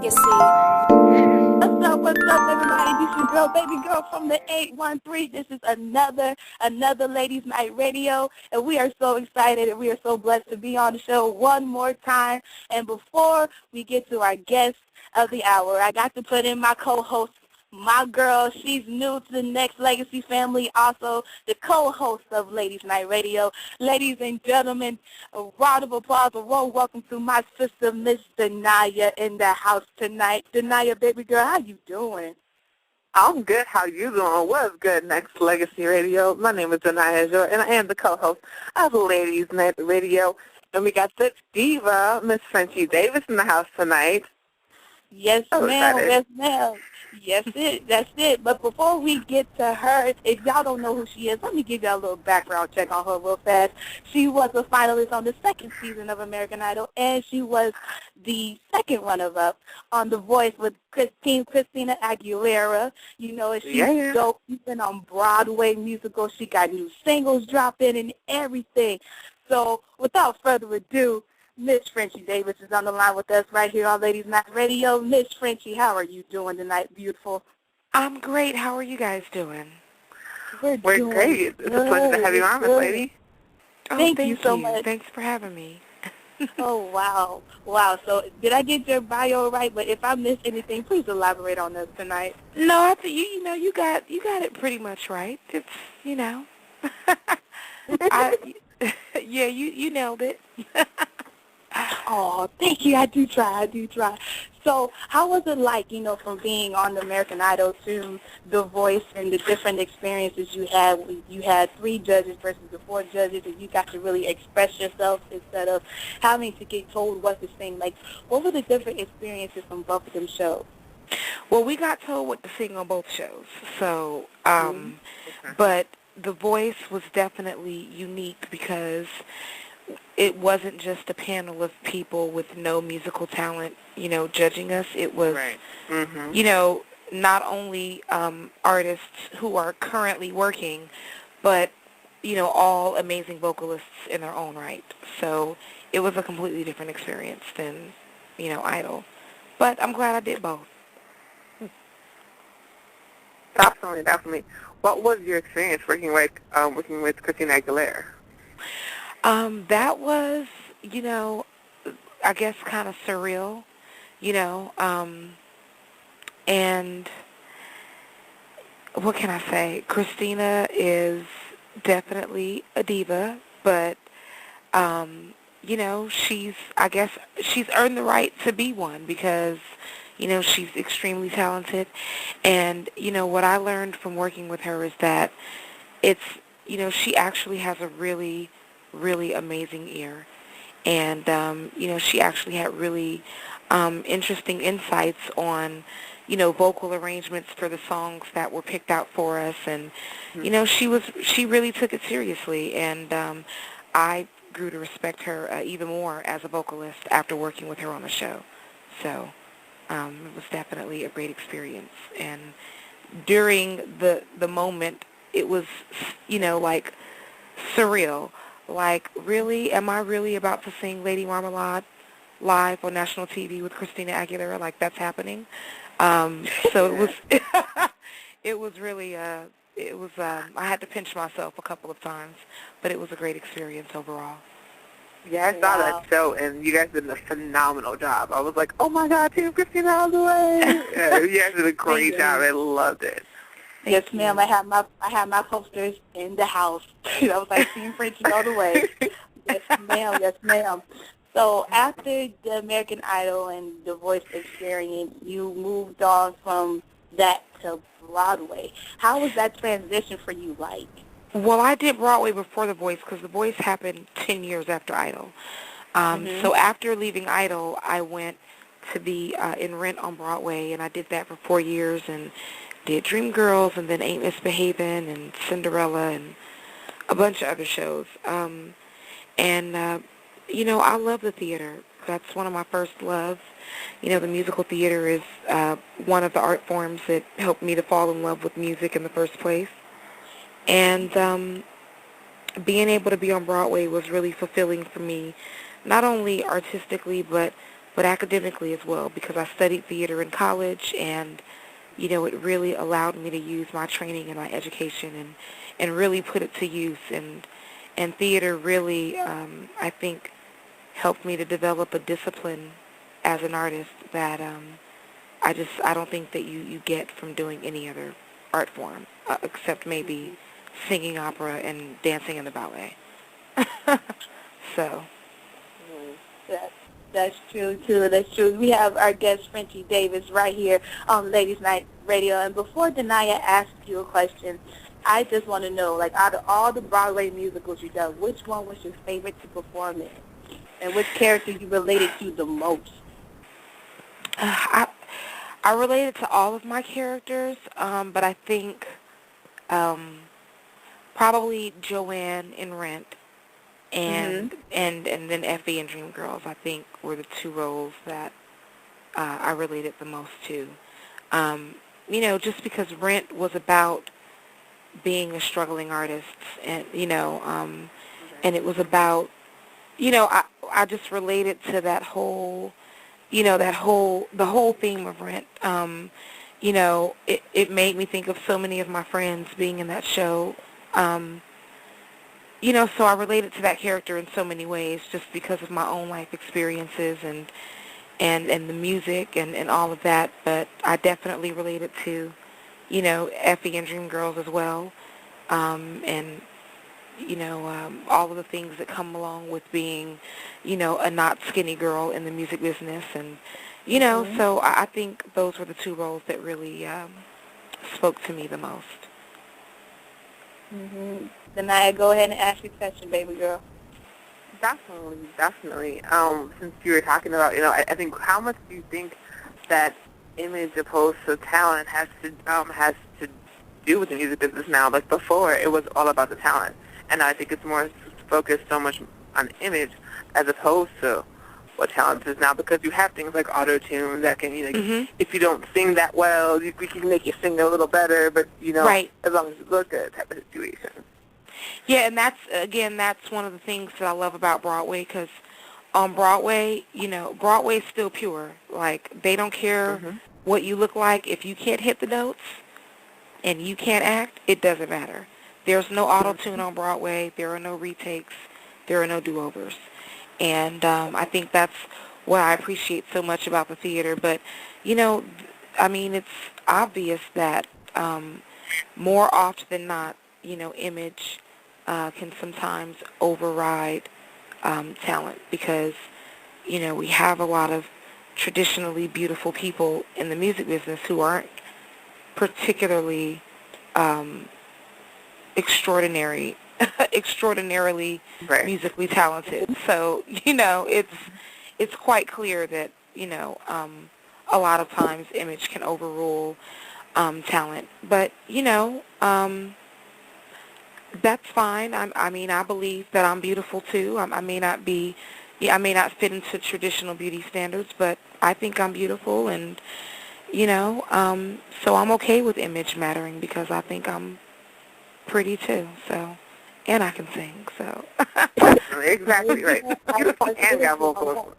What's up, everybody? This is your girl, baby girl from the 813. This is another Ladies Night Radio, and we are so excited and we are so blessed to be on the show one more time. And before we get to our guest of the hour, I got to put in my co-host, my girl. She's new to the Next Legacy family, also the co-host of Ladies Night Radio. Ladies and gentlemen, a round of applause, a warm welcome to my sister, Miss Danaya, in the house tonight. Danaya, baby girl, how you doing? I'm good. How you doing? What's good, Next Legacy Radio? My name is Danaya Azure, and I am the co-host of Ladies Night Radio. And we got the diva, Miss Frenchie Davis, in the house tonight. Yes, ma'am. Yes, ma'am. That's it. But before we get to her, if y'all don't know who she is, let me give y'all a little background check on her real fast. She was a finalist on the second season of American Idol, and she was the second runner-up on The Voice with Christina Aguilera. You know, she's dope. She's been on Broadway musicals. She got new singles dropping and everything. So without further ado, Miss Frenchie Davis is on the line with us right here on Ladies Night Radio. Miss Frenchie, how are you doing tonight, beautiful? I'm great. How are you guys doing? We're great. It's a pleasure to have you on, Miss Lady. Thank you so much. Thanks for having me. Oh, wow. Wow. So did I get your bio right? But if I missed anything, please elaborate on this tonight. No, I think you got it pretty much right. It's, you nailed it. Oh, thank you. I do try. So how was it like, from being on the American Idol to The Voice and the different experiences you had? You had 3 judges versus the 4 judges, and you got to really express yourself instead of having to get told what to sing. Like, what were the different experiences from both of them shows? Well, we got told what to sing on both shows. So, but The Voice was definitely unique because it wasn't just a panel of people with no musical talent, judging us. It was, not only artists who are currently working, but, all amazing vocalists in their own right. So it was a completely different experience than, Idol. But I'm glad I did both. Definitely. What was your experience working with Christina Aguilera? That was, I guess kind of surreal, and what can I say? Christina is definitely a diva, but, she's earned the right to be one because, she's extremely talented. And, what I learned from working with her is that it's, she actually has a really amazing ear, and she actually had really interesting insights on vocal arrangements for the songs that were picked out for us, and she really took it seriously, and I grew to respect her even more as a vocalist after working with her on the show. So it was definitely a great experience, and during the moment it was like surreal. Like, really? Am I really about to sing Lady Marmalade live on national TV with Christina Aguilera? Like, that's happening? So it was, it was really, I had to pinch myself a couple of times, but it was a great experience overall. Yeah, I saw that show, and you guys did a phenomenal job. I was like, oh, my God, Team Christina out of the way. Yeah, you guys did a great job. I loved it. Yes, ma'am. I have my posters in the house. I was like, Team Frenchie all the way. Yes, ma'am. So after the American Idol and The Voice experience, you moved on from that to Broadway. How was that transition for you like? Well, I did Broadway before The Voice because The Voice happened 10 years after Idol. So after leaving Idol, I went to be in Rent on Broadway, and I did that for 4 years, and did Dreamgirls, and then Ain't Misbehavin', and Cinderella, and a bunch of other shows. I love the theater. That's one of my first loves. The musical theater is one of the art forms that helped me to fall in love with music in the first place. And being able to be on Broadway was really fulfilling for me, not only artistically, but but academically as well, because I studied theater in college, and it really allowed me to use my training and my education and really put it to use. And theater really, I think, helped me to develop a discipline as an artist that I don't think that you get from doing any other art form, except maybe singing opera and dancing in the ballet. So. That's true, too. That's true. We have our guest, Frenchie Davis, right here on Ladies Night Radio. And before Danaya asks you a question, I just want to know, like, out of all the Broadway musicals you've done, which one was your favorite to perform in? And which character you related to the most? I related to all of my characters, but I think probably Joanne in Rent and then Effie in Dreamgirls, I think, were the two roles that I related the most to. Just because Rent was about being a struggling artist, and and it was about, I just related to that whole, the whole theme of Rent. It made me think of so many of my friends being in that show. So I related to that character in so many ways, just because of my own life experiences and the music and all of that. But I definitely related to, Effie and Dreamgirls as well, and all of the things that come along with being, a not skinny girl in the music business, and so I think those were the two roles that really spoke to me the most. Danaya, go ahead and ask your question, baby girl. Definitely. Since you were talking about, I think, how much do you think that image opposed to talent has to do with the music business now? Like before, it was all about the talent, and I think it's more focused so much on image as opposed to what talent is now, because you have things like auto-tune that can, if you don't sing that well, we can make you sing a little better, but, right, as long as you look good type of situation. Yeah, and that's one of the things that I love about Broadway, because on Broadway, Broadway's still pure. Like, they don't care what you look like. If you can't hit the notes and you can't act, it doesn't matter. There's no auto-tune on Broadway. There are no retakes. There are no do-overs. And I think that's what I appreciate so much about the theater. But, it's obvious that more often than not, image can sometimes override talent, because, we have a lot of traditionally beautiful people in the music business who aren't particularly extraordinarily musically talented. So, it's quite clear that, a lot of times image can overrule talent. But, that's fine. I believe that I'm beautiful too. I may not fit into traditional beauty standards, but I think I'm beautiful, and so I'm okay with image mattering, because I think I'm pretty too. So, and I can sing. So. Exactly right. Beautiful and got vocals.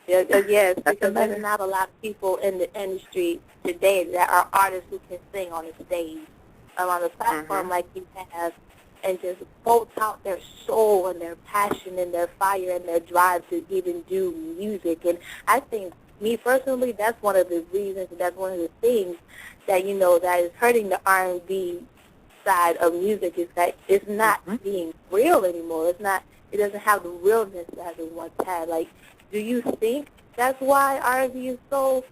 Yes, because there's not a lot of people in the industry today that are artists who can sing on the stage, on a platform like you have, and just bolt out their soul and their passion and their fire and their drive to even do music. And I think, me personally, that's one of the reasons, that's one of the things that, that is hurting the R&B side of music, is that it's not being real anymore. It doesn't have the realness that it once had. Like, do you think that's why R&B is so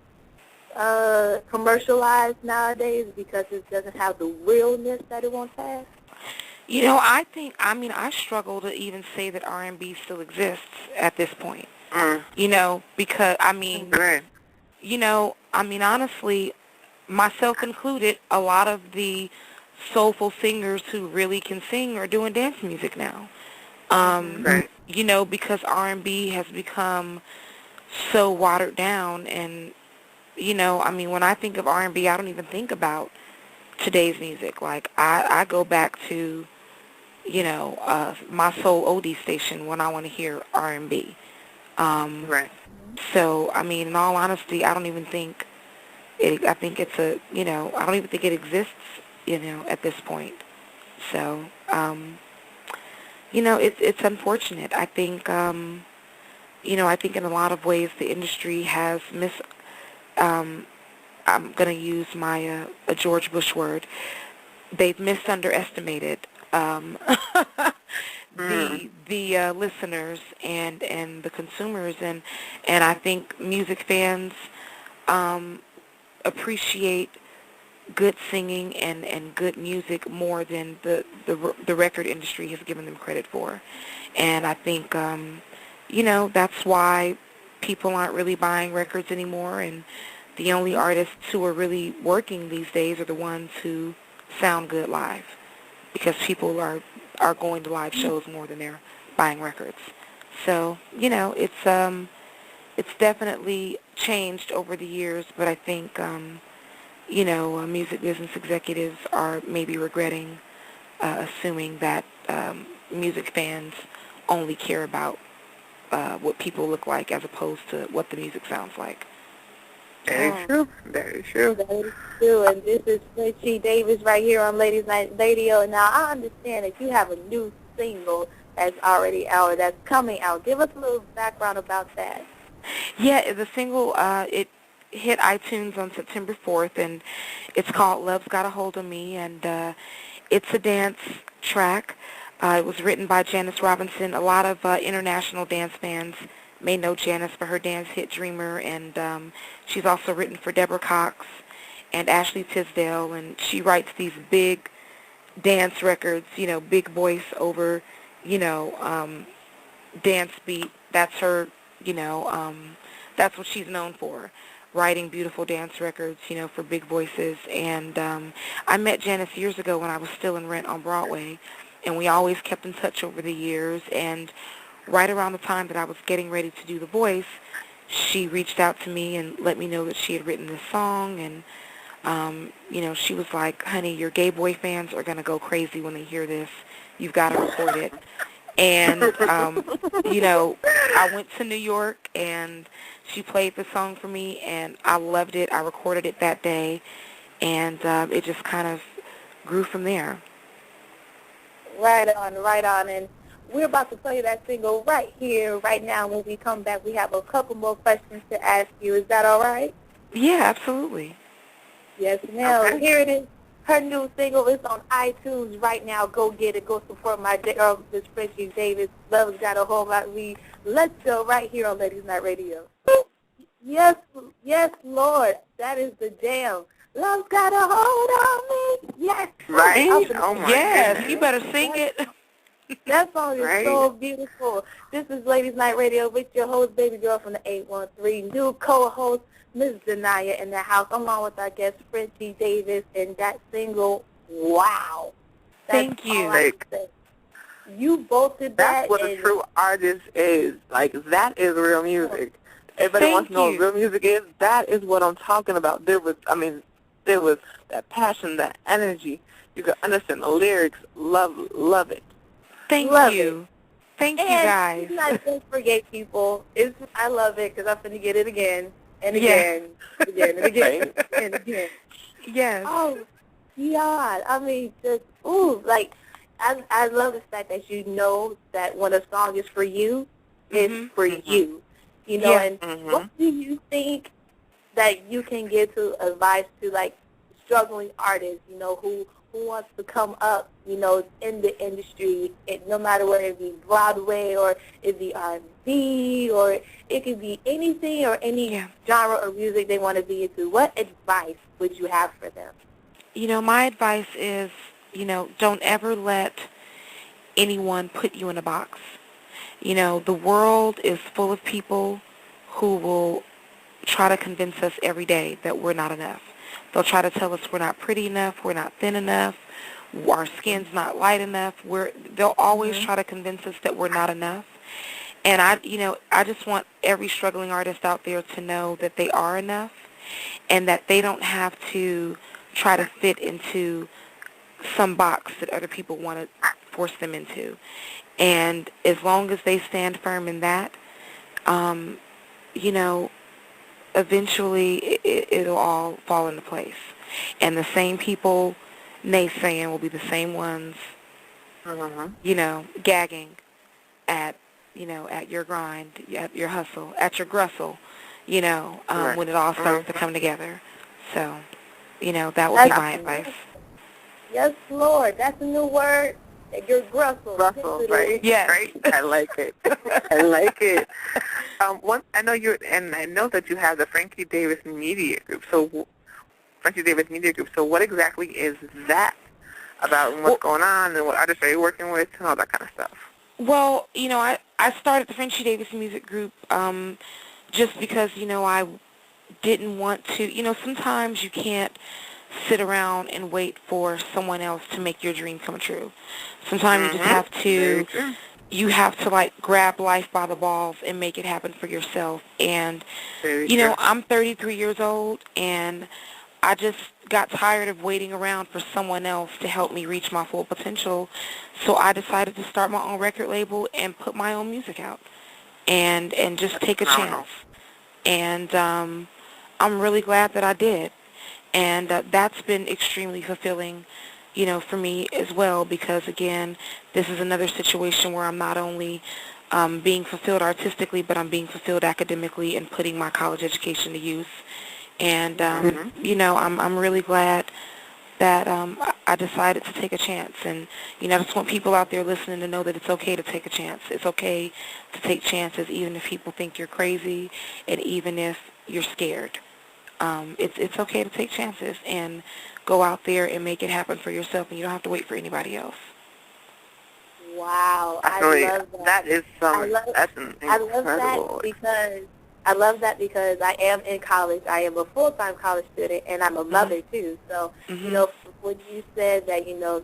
commercialized nowadays, because it doesn't have the realness that it once had? I struggle to even say that R&B still exists at this point. Because, honestly, myself included, a lot of the soulful singers who really can sing are doing dance music now. Because R&B has become so watered down, and, when I think of R&B, I don't even think about today's music. Like, I go back to, my soul oldie station when I want to hear R&B. So, I mean, in all honesty, I don't even think I think it's I don't even think it exists, at this point. So, it's unfortunate. I think, I think in a lot of ways the industry has um, I'm going to use my a George Bush word. They've misunderestimated the listeners and the consumers, and I think music fans appreciate good singing and good music more than the record industry has given them credit for. And I think that's why people aren't really buying records anymore, and the only artists who are really working these days are the ones who sound good live, because people are going to live shows more than they're buying records. So, it's definitely changed over the years, but I think music business executives are maybe regretting assuming that music fans only care about what people look like as opposed to what the music sounds like. Very true. Very true. That is true. And this is Frenchie Davis right here on Ladies Night Radio. Now, I understand that you have a new single that's already out, that's coming out. Give us a little background about that. Yeah, the single, it hit iTunes on September 4th, and it's called Love's Got a Hold of Me, and it's a dance track. It was written by Janice Robinson. A lot of international dance fans may know Janice for her dance hit Dreamer, and she's also written for Deborah Cox and Ashley Tisdale, and she writes these big dance records, big voice over, dance beat. That's her, that's what she's known for, writing beautiful dance records, for big voices. And I met Janice years ago when I was still in Rent on Broadway, and we always kept in touch over the years. And right around the time that I was getting ready to do The Voice, she reached out to me and let me know that she had written this song. And, she was like, honey, your gay boy fans are going to go crazy when they hear this. You've got to record it. And, I went to New York, and she played the song for me, and I loved it. I recorded it that day, and it just kind of grew from there. Right on, right on. And we're about to play that single right here, right now. When we come back, we have a couple more questions to ask you. Is that all right? Yeah, absolutely. Yes, ma'am. Okay. Here it is. Her new single is on iTunes right now. Go get it. Go support my girl, Miss Frenchie Davis. Love's Got a Hold of Me. Let's go right here on Ladies Night Radio. Yes, yes, Lord. That is the jam. Love's got a hold on me. Yes. Right? Oh, my Yes, goodness. you better sing it. That song is Right. so beautiful. This is Ladies Night Radio with your host, baby girl from the 813. New co-host, Ms. Danaya in the house, along with our guest, Frenchie Davis, and that single, wow. That's Thank you. all I can say. You both did that. That's what a true artist is. Like, that is real music. Everybody Thank wants to know you. what real music is. That is what I'm talking about. There was that passion, that energy. You could understand the lyrics. Love it. Thank Love you. Thank and you, guys. not just for gay people. I love it because I'm going to get it again and Yeah. again, again and again and again. Yes. Oh, God. I mean, just, ooh, like, I love the fact that you know that when a song is for you, it's for you. Yeah. And what do you think that you can give to advice to, like, struggling artists, who wants to come up, in the industry, no matter whether it be Broadway or it be R&B or it could be anything or any genre of music they want to be into? What advice would you have for them? My advice is, don't ever let anyone put you in a box. The world is full of people who will try to convince us every day that we're not enough. They'll try to tell us we're not pretty enough, we're not thin enough, our skin's not light enough. They'll always try to convince us that we're not enough. And I just want every struggling artist out there to know that they are enough and that they don't have to try to fit into some box that other people want to force them into. And as long as they stand firm in that, you know, eventually it'll all fall into place. And the same people naysaying will be the same ones, you know, gagging at, you know, at your grind, at your hustle, at your grustle, you know, when it all starts to come together. So, you know, that would be my advice. Yes, Lord. That's a new word. Your grustle. Russell, right? Yes. Right? I like it. I like it. I know that you have the Frenchie Davis Media Group. So, Frenchie Davis Media Group. So, what exactly is that about, and what's going on, and what artists are you working with, and all that kind of stuff? Well, you know, I started the Frenchie Davis Music Group just because, you know, I didn't want to, you know, sometimes you can't sit around and wait for someone else to make your dream come true. Sometimes you just have to, like, grab life by the balls and make it happen for yourself. And, you know, I'm 33 years old, and I just got tired of waiting around for someone else to help me reach my full potential. So I decided to start my own record label and put my own music out and just take a chance. And I'm really glad that I did. And that's been extremely fulfilling, you know, for me as well, because, again, this is another situation where I'm not only being fulfilled artistically, but I'm being fulfilled academically and putting my college education to use. And, you know, I'm really glad that I decided to take a chance. And, you know, I just want people out there listening to know that it's okay to take a chance. It's okay to take chances, even if people think you're crazy and even if you're scared. It's okay to take chances and go out there and make it happen for yourself, and you don't have to wait for anybody else. Wow, I love that. That is that's incredible. I love that because I am in college. I am a full-time college student, and I'm a mother too. So, you know, when you said that, you know,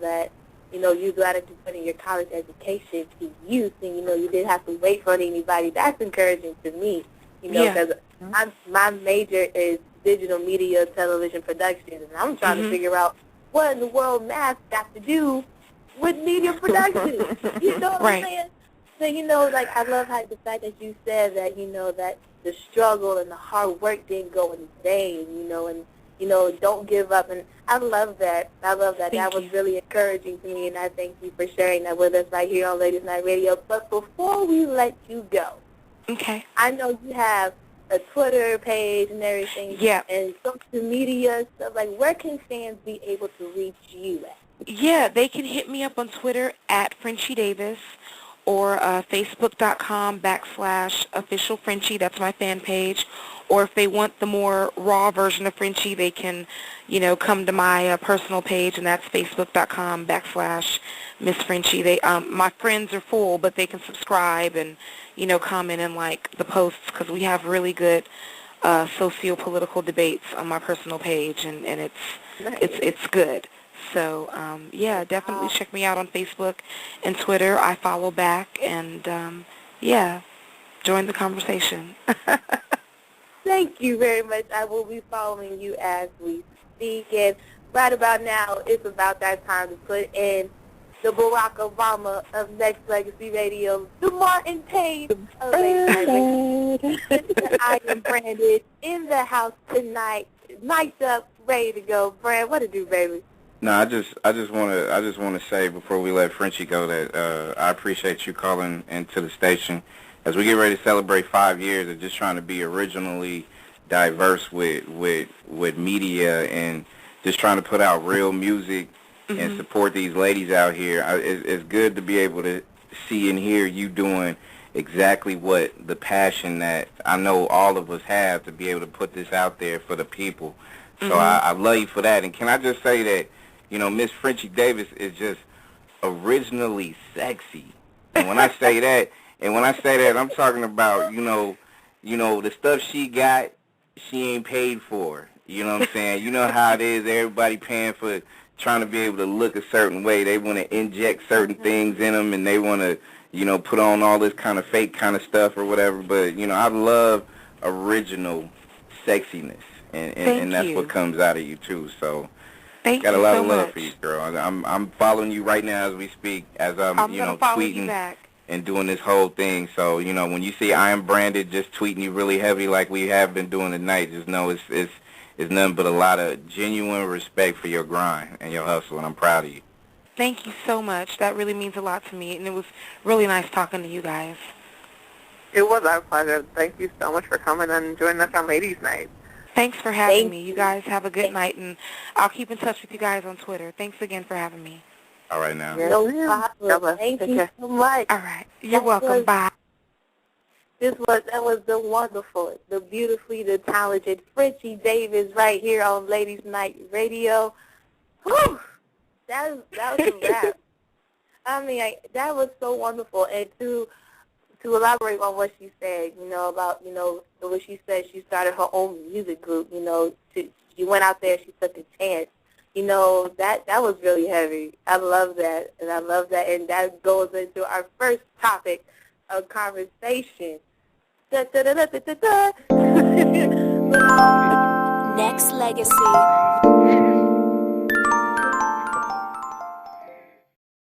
you got into putting your college education to use, and, you know, you didn't have to wait for anybody, that's encouraging to me, you know, because my major is digital media television production, and I'm trying to figure out what in the world math got to do with media production. You know what I'm saying? So, you know, like, I love how the fact that you said that, you know, that the struggle and the hard work didn't go in vain, you know, and, you know, don't give up. And I love that. That was really encouraging to me, and I thank you for sharing that with us right here on Ladies Night Radio. But before we let you go, I know you have a Twitter page and everything, and social media stuff. Like, where can fans be able to reach you at? Yeah, they can hit me up on Twitter at Frenchie Davis or Facebook.com/official Frenchie. That's my fan page. Or if they want the more raw version of Frenchie, they can, you know, come to my personal page, and that's Facebook.com/Miss Frenchie. They, my friends are full, but they can subscribe and, you know, comment and like the posts, because we have really good socio-political debates on my personal page, and it's good. So, yeah, definitely check me out on Facebook and Twitter. I follow back, and, yeah, join the conversation. Thank you very much. I will be following you as we speak. And right about now, it's about that time to put in the Barack Obama of Next Legacy Radio, the Martin Payne of Next Legacy. I am Brandon in the house tonight, mic'd up, ready to go. Brand, what to do, baby? No, I just want to say before we let Frenchie go that I appreciate you calling into the station as we get ready to celebrate 5 years of just trying to be originally diverse with media and just trying to put out real music and support these ladies out here. It's good to be able to see and hear you doing exactly what the passion that I know all of us have to be able to put this out there for the people. So I love you for that. And can I just say that, you know, Miss Frenchie Davis is just originally sexy. And when I say that, I'm talking about, you know, the stuff she got, she ain't paid for. You know what I'm saying? You know how it is. Everybody paying for trying to be able to look a certain way. They want to inject certain things in them, and they want to, you know, put on all this kind of fake kind of stuff or whatever. But, you know, I love original sexiness, and that's what comes out of you, too. So got a lot of love for you, girl. I'm following you right now as we speak, as I'm you know, tweeting. and doing this whole thing. So, you know, when you see I Am Branded just tweeting you really heavy like we have been doing tonight, just know it's nothing but a lot of genuine respect for your grind and your hustle, and I'm proud of you. Thank you so much. That really means a lot to me, and it was really nice talking to you guys. It was our pleasure. Thank you so much for coming and joining us on Ladies Night. Thanks for having me. You guys have a good night, and I'll keep in touch with you guys on Twitter. Thanks again for having me. All right now. No problem. Thank you so much. All right. You're welcome. Bye. That was the wonderful, the beautifully, the talented Frenchie Davis right here on Ladies Night Radio. Whew, that was a wrap. I mean, that was so wonderful. And to elaborate on what she said, about, what she said, she started her own music group, she went out there, she took a chance. That was really heavy. I love that, and that goes into our first topic of conversation. Next Legacy.